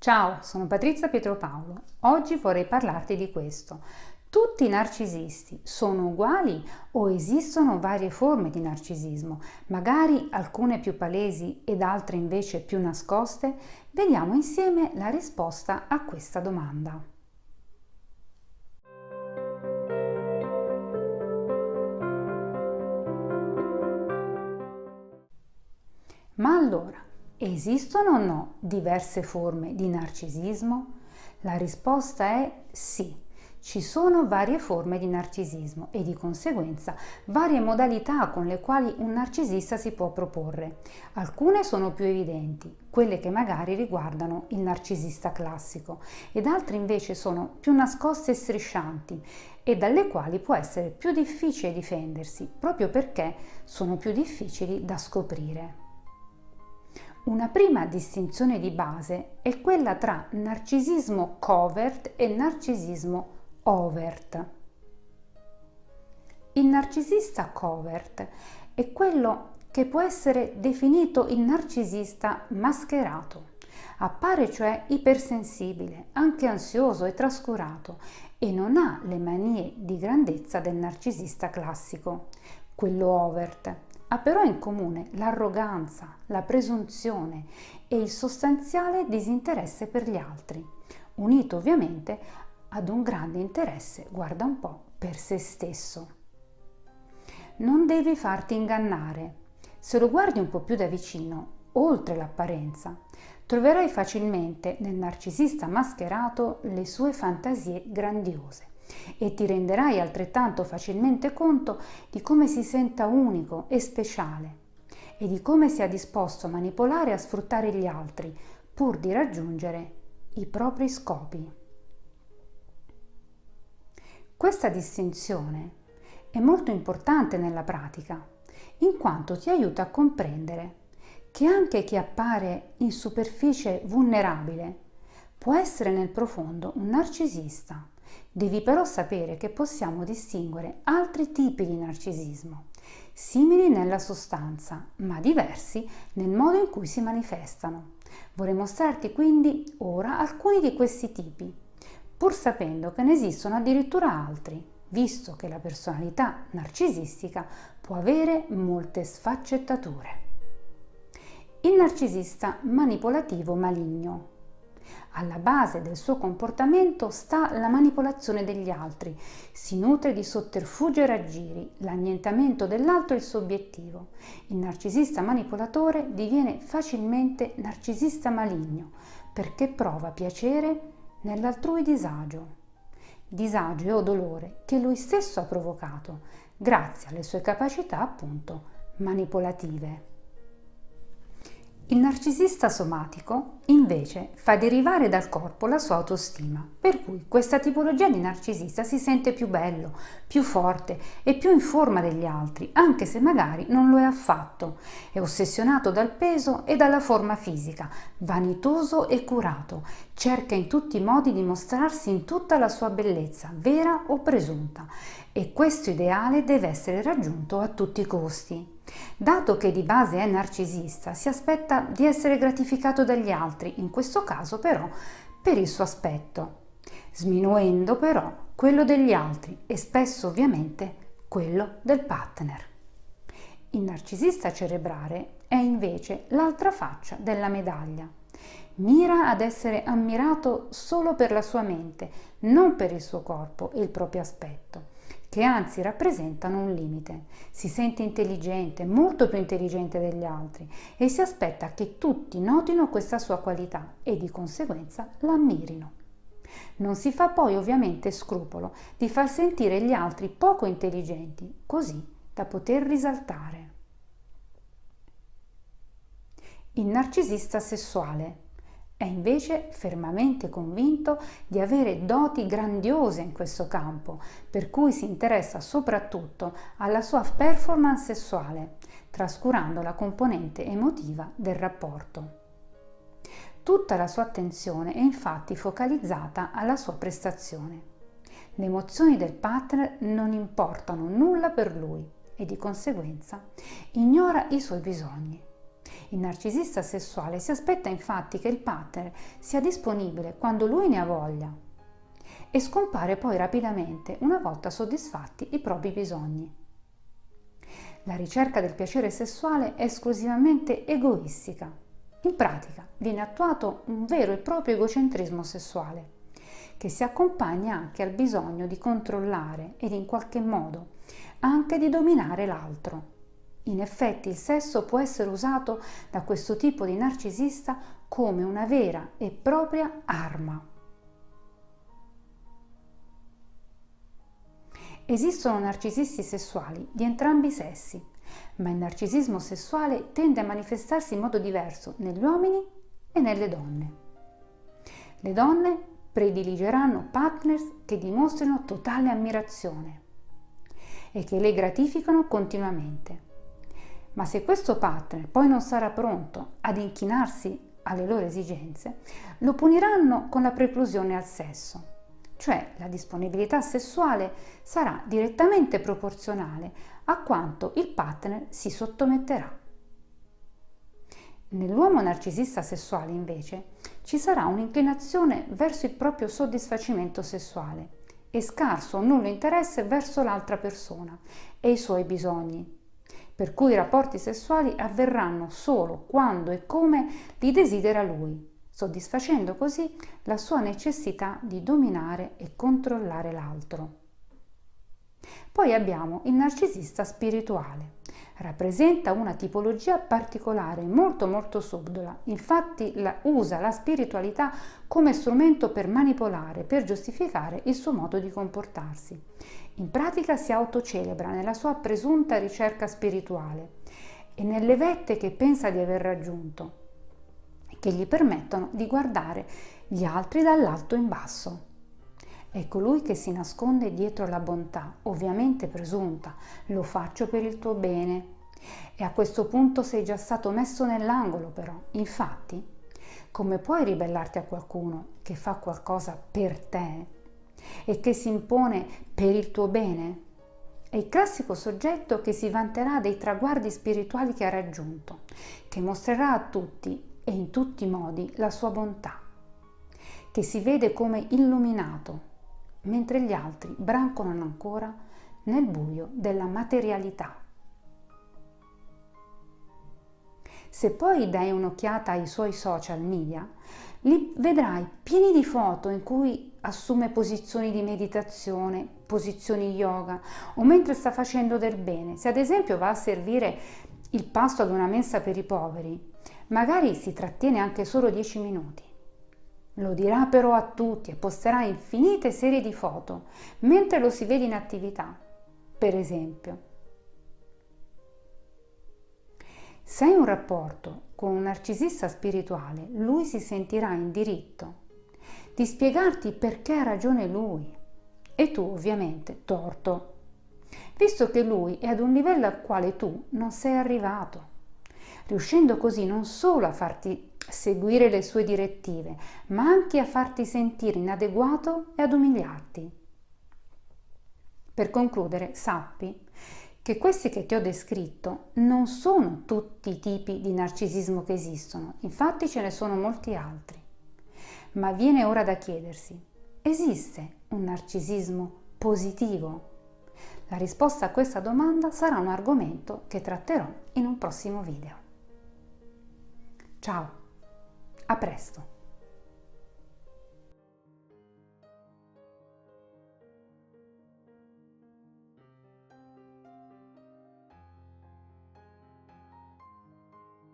Ciao, sono Patrizia Pietropaolo. Oggi vorrei parlarti di questo. Tutti i narcisisti sono uguali o esistono varie forme di narcisismo, magari alcune più palesi ed altre invece più nascoste? Vediamo insieme la risposta a questa domanda. Ma allora, esistono o no diverse forme di narcisismo? La risposta è sì. Ci sono varie forme di narcisismo e di conseguenza varie modalità con le quali un narcisista si può proporre. Alcune sono più evidenti, quelle che magari riguardano il narcisista classico, ed altre invece sono più nascoste e striscianti e dalle quali può essere più difficile difendersi, proprio perché sono più difficili da scoprire. Una prima distinzione di base è quella tra narcisismo covert e narcisismo overt. Il narcisista covert è quello che può essere definito il narcisista mascherato. Appare cioè ipersensibile, anche ansioso e trascurato e non ha le manie di grandezza del narcisista classico. Quello overt ha però in comune l'arroganza, la presunzione e il sostanziale disinteresse per gli altri, unito ovviamente ad un grande interesse, guarda un po', per se stesso. Non devi farti ingannare. Se lo guardi un po' più da vicino, oltre l'apparenza, troverai facilmente nel narcisista mascherato le sue fantasie grandiose e ti renderai altrettanto facilmente conto di come si senta unico e speciale e di come sia disposto a manipolare e a sfruttare gli altri pur di raggiungere i propri scopi. Questa distinzione è molto importante nella pratica, in quanto ti aiuta a comprendere che anche chi appare in superficie vulnerabile può essere nel profondo un narcisista. Devi però sapere che possiamo distinguere altri tipi di narcisismo, simili nella sostanza, ma diversi nel modo in cui si manifestano. Vorrei mostrarti quindi ora alcuni di questi tipi, pur sapendo che ne esistono addirittura altri, visto che la personalità narcisistica può avere molte sfaccettature. Il narcisista manipolativo maligno. Alla base del suo comportamento sta la manipolazione degli altri, si nutre di sotterfugi e raggiri, l'annientamento dell'altro è il suo obiettivo. Il narcisista manipolatore diviene facilmente narcisista maligno perché prova piacere nell'altrui disagio o dolore che lui stesso ha provocato grazie alle sue capacità appunto manipolative. Il narcisista somatico invece fa derivare dal corpo la sua autostima, per cui questa tipologia di narcisista si sente più bello, più forte e più in forma degli altri, anche se magari non lo è affatto. È ossessionato dal peso e dalla forma fisica, vanitoso e curato, cerca in tutti i modi di mostrarsi in tutta la sua bellezza, vera o presunta, e questo ideale deve essere raggiunto a tutti i costi. Dato che di base è narcisista, si aspetta di essere gratificato dagli altri, in questo caso però per il suo aspetto, sminuendo però quello degli altri e spesso ovviamente quello del partner. Il narcisista cerebrale è invece l'altra faccia della medaglia. Mira ad essere ammirato solo per la sua mente, non per il suo corpo e il proprio aspetto, che anzi rappresentano un limite. Si sente intelligente, molto più intelligente degli altri e si aspetta che tutti notino questa sua qualità e di conseguenza l'ammirino. Non si fa poi ovviamente scrupolo di far sentire gli altri poco intelligenti, così da poter risaltare. Il narcisista sessuale è invece fermamente convinto di avere doti grandiose in questo campo, per cui si interessa soprattutto alla sua performance sessuale, trascurando la componente emotiva del rapporto. Tutta la sua attenzione è infatti focalizzata alla sua prestazione. Le emozioni del partner non importano nulla per lui e di conseguenza ignora i suoi bisogni. Il narcisista sessuale si aspetta infatti che il partner sia disponibile quando lui ne ha voglia e scompare poi rapidamente una volta soddisfatti i propri bisogni. La ricerca del piacere sessuale è esclusivamente egoistica. In pratica viene attuato un vero e proprio egocentrismo sessuale, che si accompagna anche al bisogno di controllare ed in qualche modo anche di dominare l'altro. In effetti il sesso può essere usato da questo tipo di narcisista come una vera e propria arma. Esistono narcisisti sessuali di entrambi i sessi, ma il narcisismo sessuale tende a manifestarsi in modo diverso negli uomini e nelle donne. Le donne prediligeranno partners che dimostrino totale ammirazione e che le gratificano continuamente. Ma se questo partner poi non sarà pronto ad inchinarsi alle loro esigenze, lo puniranno con la preclusione al sesso, cioè la disponibilità sessuale sarà direttamente proporzionale a quanto il partner si sottometterà. Nell'uomo narcisista sessuale, invece, ci sarà un'inclinazione verso il proprio soddisfacimento sessuale e scarso o nullo interesse verso l'altra persona e i suoi bisogni, per cui i rapporti sessuali avverranno solo quando e come li desidera lui, soddisfacendo così la sua necessità di dominare e controllare l'altro. Poi abbiamo il narcisista spirituale. Rappresenta una tipologia particolare, molto subdola, infatti usa la spiritualità come strumento per manipolare, per giustificare il suo modo di comportarsi. In pratica si autocelebra nella sua presunta ricerca spirituale e nelle vette che pensa di aver raggiunto, che gli permettono di guardare gli altri dall'alto in basso. È colui che si nasconde dietro la bontà, ovviamente presunta, lo faccio per il tuo bene. E a questo punto sei già stato messo nell'angolo però. Infatti, come puoi ribellarti a qualcuno che fa qualcosa per te e che si impone per il tuo bene? È il classico soggetto che si vanterà dei traguardi spirituali che ha raggiunto, che mostrerà a tutti e in tutti i modi la sua bontà, che si vede come illuminato, mentre gli altri brancolano ancora nel buio della materialità. Se poi dai un'occhiata ai suoi social media, li vedrai pieni di foto in cui assume posizioni di meditazione, posizioni yoga o mentre sta facendo del bene. Se ad esempio va a servire il pasto ad una mensa per i poveri, magari si trattiene anche solo 10 minuti. Lo dirà però a tutti e posterà infinite serie di foto mentre lo si vede in attività, per esempio. Se hai un rapporto con un narcisista spirituale, lui si sentirà in diritto di spiegarti perché ha ragione lui e tu ovviamente torto, visto che lui è ad un livello al quale tu non sei arrivato, riuscendo così non solo a farti seguire le sue direttive, ma anche a farti sentire inadeguato e ad umiliarti. Per concludere, sappi che questi che ti ho descritto non sono tutti i tipi di narcisismo che esistono, infatti ce ne sono molti altri. Ma viene ora da chiedersi, esiste un narcisismo positivo? La risposta a questa domanda sarà un argomento che tratterò in un prossimo video. Ciao, a presto!